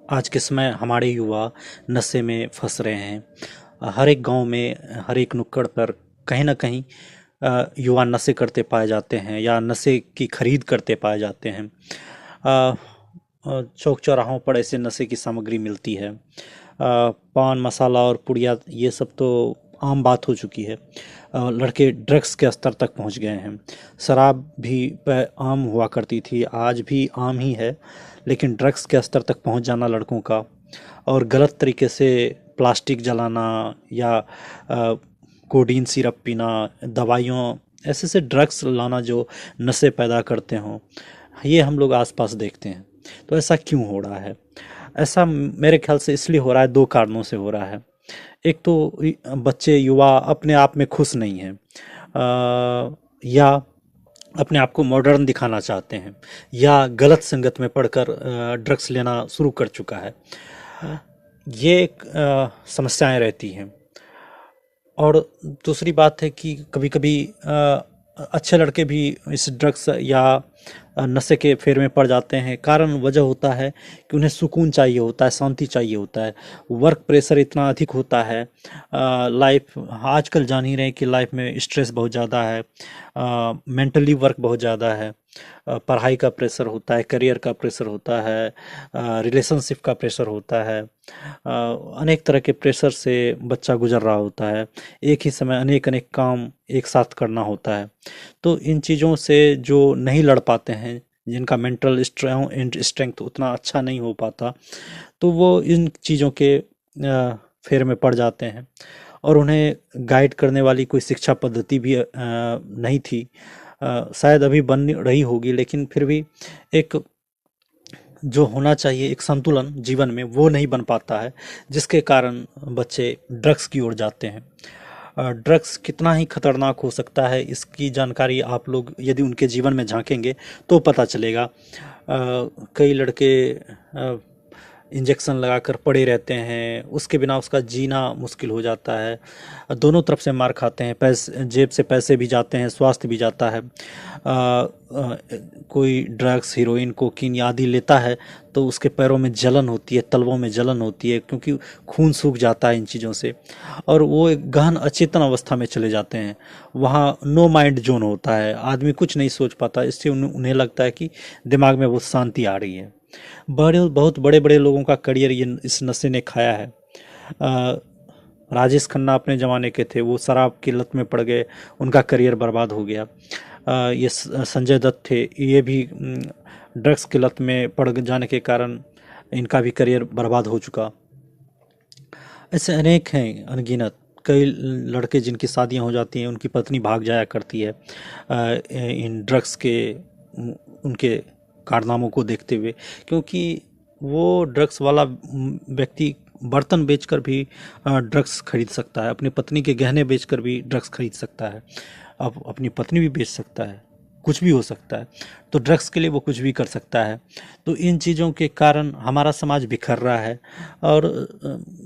आज के समय हमारे युवा नशे में फंस रहे हैं। हर एक गांव में हर एक नुक्कड़ पर कहीं ना कहीं युवा नशे करते पाए जाते हैं या नशे की खरीद करते पाए जाते हैं। चौक चौराहों पर ऐसे नशे की सामग्री मिलती है। पान मसाला और पुड़िया ये सब तो आम बात हो चुकी है। लड़के ड्रग्स के स्तर तक पहुंच गए हैं। शराब भी आम हुआ करती थी, आज भी आम ही है, लेकिन ड्रग्स के स्तर तक पहुंच जाना लड़कों का और गलत तरीके से प्लास्टिक जलाना या कोडीन सिरप पीना, दवाइयों ऐसे से ड्रग्स लाना जो नशे पैदा करते हों, ये हम लोग आसपास देखते हैं। तो ऐसा क्यों हो रहा है? ऐसा मेरे ख्याल से इसलिए हो रहा है, दो कारणों से हो रहा है। एक तो बच्चे युवा अपने आप में खुश नहीं हैं, या अपने आप को मॉडर्न दिखाना चाहते हैं, या गलत संगत में पढ़कर ड्रग्स लेना शुरू कर चुका है। ये एक समस्याएं रहती हैं। और दूसरी बात है कि कभी कभी अच्छे लड़के भी इस ड्रग्स या नशे के फेर में पड़ जाते हैं। कारण वजह होता है कि उन्हें सुकून चाहिए होता है, शांति चाहिए होता है। वर्क प्रेशर इतना अधिक होता है। लाइफ आजकल जान ही रहे हैं कि लाइफ में स्ट्रेस बहुत ज़्यादा है, मेंटली वर्क बहुत ज़्यादा है। पढ़ाई का प्रेशर होता है, करियर का प्रेशर होता है, रिलेशनशिप का प्रेशर होता है। अनेक तरह के प्रेशर से बच्चा गुजर रहा होता है। एक ही समय अनेक अनेक काम एक साथ करना होता है। तो इन चीज़ों से जो नहीं लड़ पाते हैं, जिनका मेंटल स्ट्रेंथ उतना अच्छा नहीं हो पाता, तो वो इन चीज़ों के फेर में पड़ जाते हैं। और उन्हें गाइड करने वाली कोई शिक्षा पद्धति भी नहीं थी। शायद अभी बन रही होगी, लेकिन फिर भी एक जो होना चाहिए एक संतुलन जीवन में, वो नहीं बन पाता है, जिसके कारण बच्चे ड्रग्स की ओर जाते हैं। ड्रग्स कितना ही खतरनाक हो सकता है, इसकी जानकारी आप लोग यदि उनके जीवन में झांकेंगे तो पता चलेगा। कई लड़के इंजेक्शन लगाकर पड़े रहते हैं, उसके बिना उसका जीना मुश्किल हो जाता है। दोनों तरफ से मार खाते हैं, पैसे जेब से पैसे भी जाते हैं, स्वास्थ्य भी जाता है। कोई ड्रग्स, हीरोइन, कोकीन आदि लेता है तो उसके पैरों में जलन होती है, तलवों में जलन होती है, क्योंकि खून सूख जाता है इन चीज़ों से, और वो एक गहन अचेतन अवस्था में चले जाते हैं। वहाँ नो माइंड जोन होता है, आदमी कुछ नहीं सोच पाता। इससे उन्हें लगता है कि दिमाग में बहुत शांति आ रही है। बहुत बड़े बड़े लोगों का करियर ये इस नशे ने खाया है। राजेश खन्ना अपने ज़माने के थे, वो शराब की लत में पड़ गए, उनका करियर बर्बाद हो गया। ये संजय दत्त थे, ये भी ड्रग्स की लत में पड़ जाने के कारण इनका भी करियर बर्बाद हो चुका। ऐसे अनेक हैं, अनगिनत। कई लड़के जिनकी शादियां हो जाती हैं, उनकी पत्नी भाग जाया करती है इन ड्रग्स के उनके कारनामों को देखते हुए, क्योंकि वो ड्रग्स वाला व्यक्ति बर्तन बेचकर भी ड्रग्स खरीद सकता है, अपनी पत्नी के गहने बेचकर भी ड्रग्स खरीद सकता है, अब अपनी पत्नी भी बेच सकता है, कुछ भी हो सकता है। तो ड्रग्स के लिए वो कुछ भी कर सकता है। तो इन चीज़ों के कारण हमारा समाज बिखर रहा है। और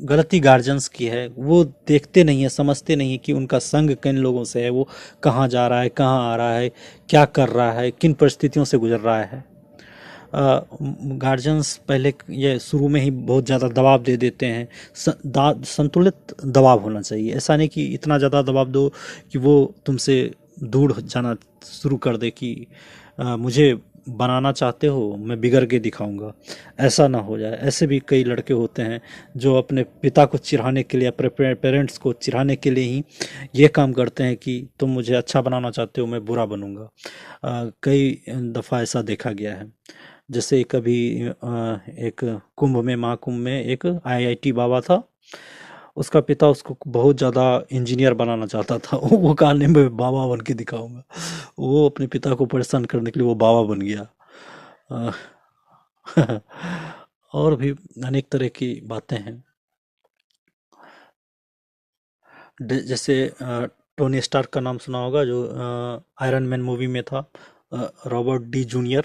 गलती गार्जियंस की है, वो देखते नहीं है, समझते नहीं है कि उनका संग किन लोगों से है, वो कहाँ जा रहा है, कहाँ आ रहा है, क्या कर रहा है, किन परिस्थितियों से गुजर रहा है। गार्जियंस पहले ये शुरू में ही बहुत ज़्यादा दबाव दे देते हैं। संतुलित दबाव होना चाहिए, ऐसा नहीं कि इतना ज़्यादा दबाव दो कि वो तुमसे दूर जाना शुरू कर दे कि मुझे बनाना चाहते हो, मैं बिगड़ के दिखाऊंगा। ऐसा ना हो जाए। ऐसे भी कई लड़के होते हैं जो अपने पिता को चिढ़ाने के लिए, अपने पेरेंट्स को चिढ़ाने के लिए ही ये काम करते हैं कि तुम मुझे अच्छा बनाना चाहते हो, मैं बुरा बनूंगा। कई दफ़ा ऐसा देखा गया है। जैसे कभी एक कुंभ में, महाकुंभ में एक आईआईटी बाबा था, उसका पिता उसको बहुत ज़्यादा इंजीनियर बनाना चाहता था। वो कहा नहीं, मैं बाबा बन के दिखाऊंगा। वो अपने पिता को परेशान करने के लिए वो बाबा बन गया। अ, और भी अनेक तरह की बातें हैं। जैसे टोनी स्टार्क का नाम सुना होगा, जो आयरन मैन मूवी में था, रॉबर्ट डी जूनियर।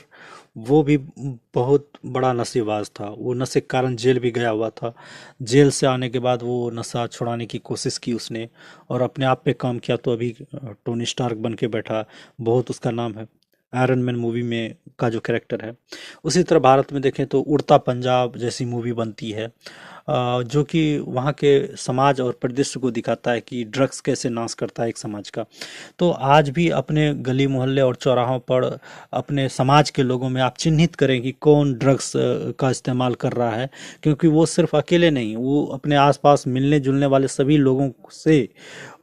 वो भी बहुत बड़ा नशेबाज था, वो नशे के कारण जेल भी गया हुआ था। जेल से आने के बाद वो नशा छुड़ाने की कोशिश की उसने, और अपने आप पे काम किया, तो अभी टोनी स्टार्क बन के बैठा, बहुत उसका नाम है। आयरन मैन मूवी में का जो कैरेक्टर है। उसी तरह भारत में देखें तो उड़ता पंजाब जैसी मूवी बनती है, जो कि वहाँ के समाज और परिदृश्य को दिखाता है कि ड्रग्स कैसे नाश करता है एक समाज का। तो आज भी अपने गली मोहल्ले और चौराहों पर अपने समाज के लोगों में आप चिन्हित करें कि कौन ड्रग्स का इस्तेमाल कर रहा है, क्योंकि वो सिर्फ अकेले नहीं, वो अपने आसपास मिलने जुलने वाले सभी लोगों से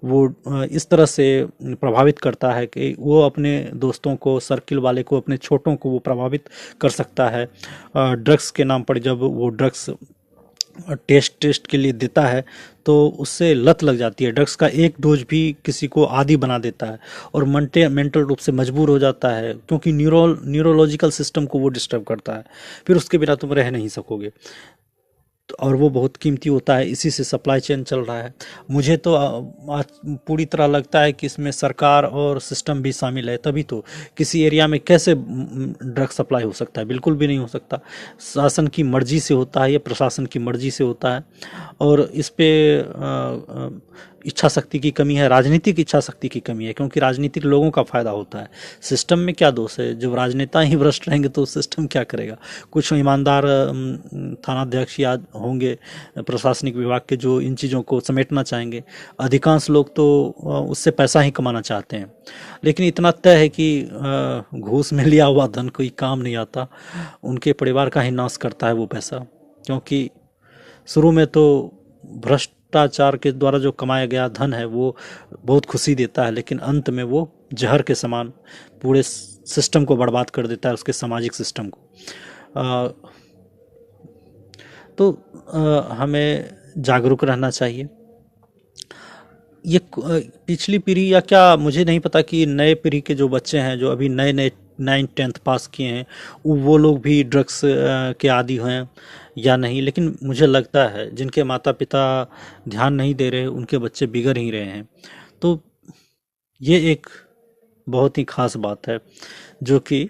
वो इस तरह से प्रभावित करता है कि वो अपने दोस्तों को, सर्किल वाले को, अपने छोटों को वो प्रभावित कर सकता है। ड्रग्स के नाम पर जब वो ड्रग्स टेस्ट टेस्ट के लिए देता है तो उससे लत लग जाती है। ड्रग्स का एक डोज भी किसी को आदी बना देता है और मेंटल रूप से मजबूर हो जाता है, क्योंकि न्यूरोलॉजिकल सिस्टम को वो डिस्टर्ब करता है। फिर उसके बिना तुम रह नहीं सकोगे, और वो बहुत कीमती होता है। इसी से सप्लाई चेन चल रहा है। मुझे तो आज पूरी तरह लगता है कि इसमें सरकार और सिस्टम भी शामिल है, तभी तो किसी एरिया में कैसे ड्रग सप्लाई हो सकता है? बिल्कुल भी नहीं हो सकता। शासन की मर्जी से होता है, या प्रशासन की मर्जी से होता है। और इस पे इच्छा शक्ति की कमी है, राजनीतिक इच्छा शक्ति की कमी है, क्योंकि राजनीतिक लोगों का फायदा होता है। सिस्टम में क्या दोष है? जब राजनेता ही भ्रष्ट रहेंगे तो सिस्टम क्या करेगा? कुछ ईमानदार थानाध्यक्ष या होंगे प्रशासनिक विभाग के जो इन चीज़ों को समेटना चाहेंगे। अधिकांश लोग तो उससे पैसा ही कमाना चाहते हैं। लेकिन इतना तय है कि घूस में लिया हुआ धन कोई काम नहीं आता, उनके परिवार का ही नाश करता है वो पैसा। क्योंकि शुरू में तो भ्रष्टाचार के द्वारा जो कमाया गया धन है वो बहुत खुशी देता है, लेकिन अंत में वो जहर के समान पूरे सिस्टम को बर्बाद कर देता है, उसके सामाजिक सिस्टम को। तो हमें जागरूक रहना चाहिए। ये पिछली पीढ़ी या क्या मुझे नहीं पता कि नए पीढ़ी के जो बच्चे हैं, जो अभी नए नए 9th-10th पास किए हैं, वो लोग भी ड्रग्स के आदी हैं या नहीं। लेकिन मुझे लगता है जिनके माता पिता ध्यान नहीं दे रहे, उनके बच्चे बिगड़ ही रहे हैं। तो ये एक बहुत ही खास बात है जो कि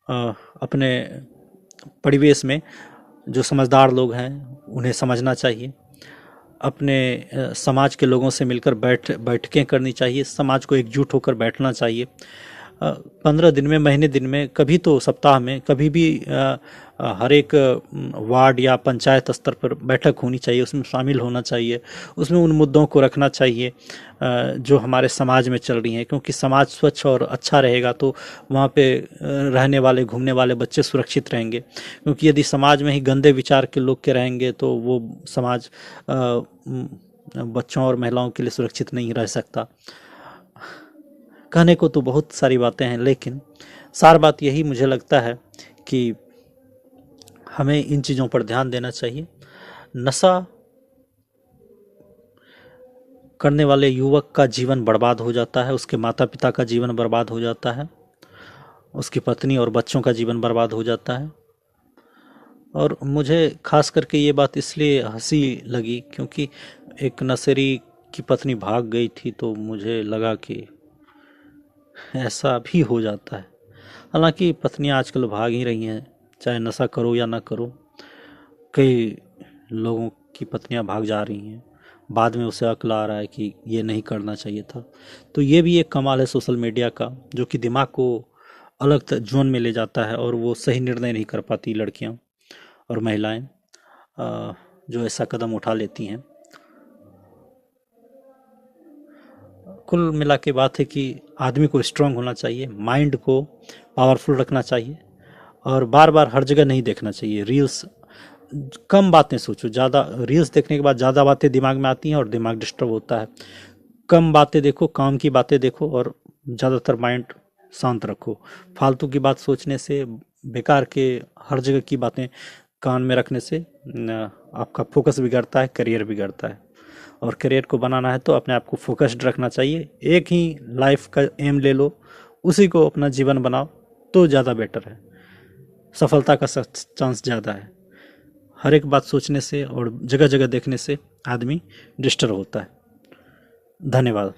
अपने परिवेश में जो समझदार लोग हैं उन्हें समझना चाहिए। अपने समाज के लोगों से मिलकर बैठकें करनी चाहिए, समाज को एकजुट होकर बैठना चाहिए। 15 दिन में, महीने दिन में, कभी तो सप्ताह में, कभी भी हर एक वार्ड या पंचायत स्तर पर बैठक होनी चाहिए, उसमें शामिल होना चाहिए। उसमें उन मुद्दों को रखना चाहिए जो हमारे समाज में चल रही हैं, क्योंकि समाज स्वच्छ और अच्छा रहेगा तो वहाँ पे रहने वाले, घूमने वाले बच्चे सुरक्षित रहेंगे। क्योंकि यदि समाज में ही गंदे विचार के लोग के रहेंगे तो वो समाज बच्चों और महिलाओं के लिए सुरक्षित नहीं रह सकता। कहने को तो बहुत सारी बातें हैं, लेकिन सार बात यही मुझे लगता है कि हमें इन चीज़ों पर ध्यान देना चाहिए। नशा करने वाले युवक का जीवन बर्बाद हो जाता है, उसके माता पिता का जीवन बर्बाद हो जाता है, उसकी पत्नी और बच्चों का जीवन बर्बाद हो जाता है। और मुझे खास करके ये बात इसलिए हंसी लगी क्योंकि एक नशेड़ी की पत्नी भाग गई थी, तो मुझे लगा कि ऐसा भी हो जाता है। हालांकि पत्नियां आजकल भाग ही रही हैं, चाहे नशा करो या ना करो। कई लोगों की पत्नियां भाग जा रही हैं, बाद में उसे अक्ल आ रहा है कि ये नहीं करना चाहिए था। तो ये भी एक कमाल है सोशल मीडिया का, जो कि दिमाग को अलग जोन में ले जाता है और वो सही निर्णय नहीं कर पाती लड़कियां और महिलाएं जो ऐसा कदम उठा लेती हैं। कुल मिला के बात है कि आदमी को स्ट्रांग होना चाहिए, माइंड को पावरफुल रखना चाहिए, और बार बार हर जगह नहीं देखना चाहिए रील्स। कम बातें सोचो, ज़्यादा रील्स देखने के बाद ज़्यादा बातें दिमाग में आती हैं और दिमाग डिस्टर्ब होता है। कम बातें देखो, काम की बातें देखो, और ज़्यादातर माइंड शांत रखो। फालतू की बात सोचने से, बेकार के हर जगह की बातें कान में रखने से आपका फोकस बिगड़ता है, करियर बिगड़ता है। और करियर को बनाना है तो अपने आप को फोकस्ड रखना चाहिए। एक ही लाइफ का एम ले लो, उसी को अपना जीवन बनाओ तो ज़्यादा बेटर है, सफलता का चांस ज़्यादा है। हर एक बात सोचने से और जगह जगह देखने से आदमी डिस्टर्ब होता है। धन्यवाद।